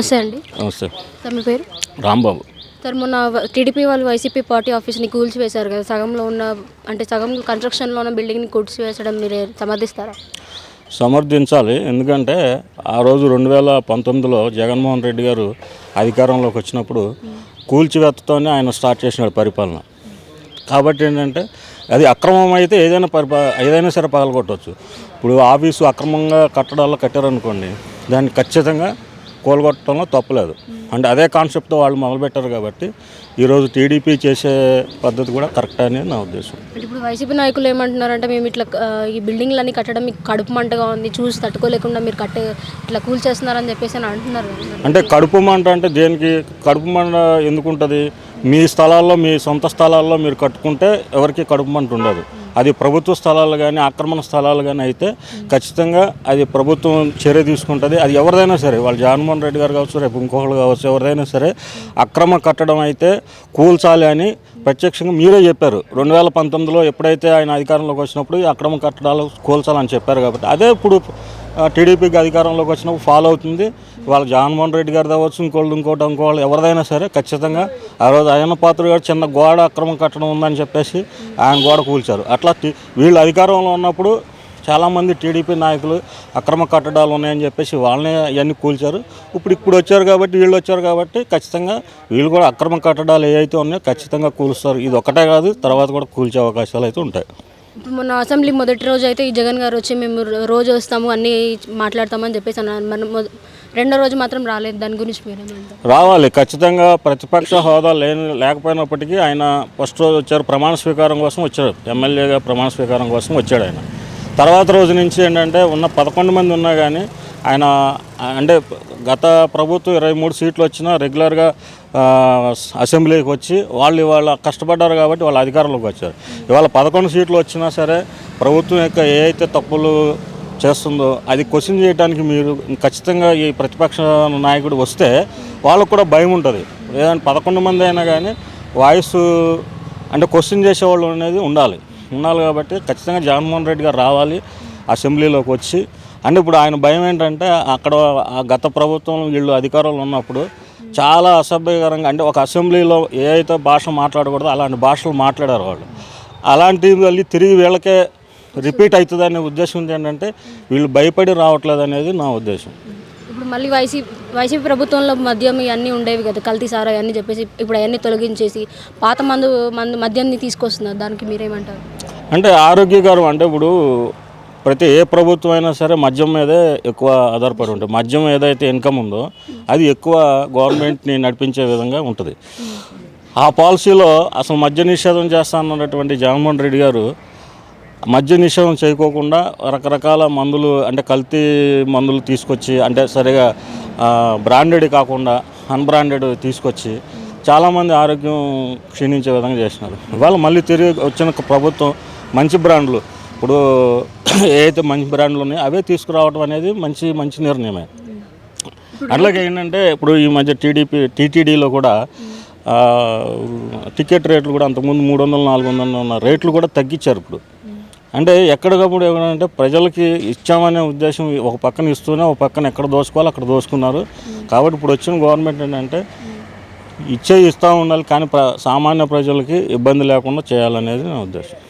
నమస్తే అండి. నమస్తే. సార్ మీ పేరు? రాంబాబు. సార్ మొన్న టీడీపీ వాళ్ళు వైసీపీ పార్టీ ఆఫీస్ని కూల్చివేశారు కదా, సగంలో ఉన్న అంటే సగం కన్స్ట్రక్షన్లో ఉన్న బిల్డింగ్ని కూల్చివేసడం మీరు సమర్థిస్తారా? సమర్థించాలి. ఎందుకంటే ఆ రోజు 2019లో జగన్మోహన్ రెడ్డి గారు అధికారంలోకి వచ్చినప్పుడు కూల్చివేతతోనే ఆయన స్టార్ట్ చేసినాడు పరిపాలన. కాబట్టి ఏంటంటే అది అక్రమం అయితే ఏదైనా సరే పగలగొట్టవచ్చు. ఇప్పుడు ఆఫీసు అక్రమంగా కట్టడాల్లో కట్టారనుకోండి, దాన్ని ఖచ్చితంగా కూలగొట్టడంలో తప్పులేదు. అంటే అదే కాన్సెప్ట్తో వాళ్ళు మొదలుపెట్టారు. కాబట్టి ఈరోజు టీడీపీ చేసే పద్ధతి కూడా కరెక్ట్ అనేది నా ఉద్దేశం. అంటే ఇప్పుడు వైసీపీ నాయకులు ఏమంటున్నారంటే, మేము ఇట్లా ఈ బిల్డింగ్లన్నీ కట్టడం మీకు కడుపు మంటగా ఉంది, చూసి తట్టుకోలేకుండా మీరు ఇట్లా కూల్చేస్తున్నారని చెప్పేసి అని అంటున్నారు. అంటే కడుపు మంట అంటే దేనికి కడుపు మంట ఎందుకుంటుంది? మీ స్థలాల్లో, మీ సొంత స్థలాల్లో మీరు కట్టుకుంటే ఎవరికి కడుపు మంట ఉండదు. అది ప్రభుత్వ స్థలాలు కానీ ఆక్రమణ స్థలాలు కానీ అయితే ఖచ్చితంగా అది ప్రభుత్వం చర్య తీసుకుంటుంది. అది ఎవరిదైనా సరే, వాళ్ళు జగన్మోహన్ రెడ్డి గారు కావచ్చు, రేపు ఇంకొకరు కావచ్చు, ఎవరిదైనా సరే అక్రమ కట్టడం అయితే కూల్చాలి అని ప్రత్యక్షంగా మీరే చెప్పారు. 2019లో ఎప్పుడైతే ఆయన అధికారంలోకి వచ్చినప్పుడు అక్రమ కట్టడాలు కూల్చాలని చెప్పారు. కాబట్టి అదే ఇప్పుడు టీడీపీకి అధికారంలోకి వచ్చినప్పుడు ఫాలో అవుతుంది. వాళ్ళ జగన్మోహన్ రెడ్డి గారు కావచ్చు, ఇంకోళ్ళు ఎవరిదైనా సరే ఖచ్చితంగా ఆ రోజు అయ్యన్న పాత్ర గారు చిన్న గోడ అక్రమం కట్టడం ఉందని చెప్పేసి ఆయన గోడ కూల్చారు. అట్లా వీళ్ళు అధికారంలో ఉన్నప్పుడు చాలామంది టీడీపీ నాయకులు అక్రమ కట్టడాలు ఉన్నాయని చెప్పేసి వాళ్ళనే అవన్నీ కూల్చారు. ఇప్పుడు వచ్చారు కాబట్టి, వీళ్ళు వచ్చారు కాబట్టి ఖచ్చితంగా వీళ్ళు కూడా అక్రమ కట్టడాలు ఏవైతే ఉన్నాయో ఖచ్చితంగా కూలుస్తారు. ఇది ఒకటే కాదు, తర్వాత కూడా కూల్చే అవకాశాలు అయితే ఉంటాయి. ఇప్పుడు మొన్న అసెంబ్లీ మొదటి రోజు అయితే ఈ జగన్ గారు వచ్చి మేము రోజు వస్తాము, అన్నీ మాట్లాడతామని చెప్పేసి అన్నారు. మనం రెండో రోజు మాత్రం రాలేదు. దాని గురించి మీరేమంటారు? రావాలి, ఖచ్చితంగా ప్రతిపక్ష హోదా లేకపోయినప్పటికీ ఆయన ఫస్ట్ రోజు వచ్చారు, ప్రమాణ స్వీకారం కోసం వచ్చారు. ఎమ్మెల్యేగా ప్రమాణ స్వీకారం కోసం వచ్చాడు ఆయన. తర్వాత రోజు నుంచి ఏంటంటే ఉన్న 11 మంది ఉన్నా కానీ ఆయన అంటే గత ప్రభుత్వం 23 సీట్లు వచ్చినా రెగ్యులర్గా అసెంబ్లీకి వచ్చి వాళ్ళు కష్టపడ్డారు కాబట్టి వాళ్ళు అధికారంలోకి వచ్చారు. ఇవాళ 11 సీట్లు వచ్చినా సరే ప్రభుత్వం యొక్క ఏ అయితే తప్పులు చేస్తుందో అది క్వశ్చన్ చేయడానికి మీరు ఖచ్చితంగా ఈ ప్రతిపక్ష నాయకుడు వస్తే వాళ్ళకు కూడా భయం ఉంటుంది. లేదంటే 11 మంది అయినా కానీ వాయిస్ అంటే క్వశ్చన్ చేసేవాళ్ళు అనేది ఉండాలి కాబట్టి ఖచ్చితంగా జగన్మోహన్ రెడ్డి గారు రావాలి అసెంబ్లీలోకి వచ్చి. అంటే ఇప్పుడు ఆయన భయం ఏంటంటే అక్కడ గత ప్రభుత్వం వీళ్ళు అధికారంలో ఉన్నప్పుడు చాలా అసభ్యకరంగా, అంటే ఒక అసెంబ్లీలో ఏ అయితే భాష మాట్లాడకూడదో అలాంటి భాషలు మాట్లాడారు వాళ్ళు. అలాంటివి మళ్ళీ తిరిగి వీళ్ళకే రిపీట్ అవుతుందనే ఉద్దేశం ఏంటంటే వీళ్ళు భయపడి రావట్లేదు అనేది నా ఉద్దేశం. ఇప్పుడు మళ్ళీ వైసీపీ ప్రభుత్వంలో మద్యం ఇవన్నీ ఉండేవి కదా, కల్తీ సారా అని చెప్పేసి ఇప్పుడు అవన్నీ తొలగించేసి పాత మద్యాన్ని తీసుకొస్తున్నారు. దానికి మీరేమంటారు? అంటే ఆరోగ్యకరం. అంటే ఇప్పుడు ఏ ప్రభుత్వం అయినా సరే మద్యం మీదే ఎక్కువ ఆధారపడి ఉంటుంది. మద్యం ఏదైతే ఇన్కమ్ ఉందో అది ఎక్కువ గవర్నమెంట్ని నడిపించే విధంగా ఉంటుంది. ఆ పాలసీలో అసలు మద్య నిషేధం చేస్తానన్నటువంటి జగన్మోహన్ రెడ్డి గారు మద్య నిషేధం చేయకోకుండా రకరకాల మందులు, అంటే కల్తీ మందులు తీసుకొచ్చి, అంటే సరిగా బ్రాండెడ్ కాకుండా అన్బ్రాండెడ్ తీసుకొచ్చి చాలామంది ఆరోగ్యం క్షీణించే విధంగా చేసినారు. ఇవాళ మళ్ళీ తిరిగి వచ్చిన ప్రభుత్వం మంచి బ్రాండ్లు, ఇప్పుడు ఏదైతే మంచి బ్రాండ్లు ఉన్నాయో అవే తీసుకురావడం అనేది మంచి నిర్ణయమే. అట్లాగే ఏంటంటే ఇప్పుడు ఈ మధ్య టీటీడీలో కూడా టికెట్ రేట్లు కూడా అంతకుముందు 300-400 ఉన్న రేట్లు కూడా తగ్గించారు ఇప్పుడు. అంటే ఎక్కడికప్పుడు ఏమంటే ప్రజలకి ఇచ్చామనే ఉద్దేశం ఒక పక్కన ఇస్తూనే ఒక పక్కన ఎక్కడ దోచుకోవాలి అక్కడ దోచుకున్నారు. కాబట్టి ఇప్పుడు వచ్చిన గవర్నమెంట్ ఏంటంటే ఇస్తూ ఉండాలి, కానీ సామాన్య ప్రజలకి ఇబ్బంది లేకుండా చేయాలనేది నా ఉద్దేశం.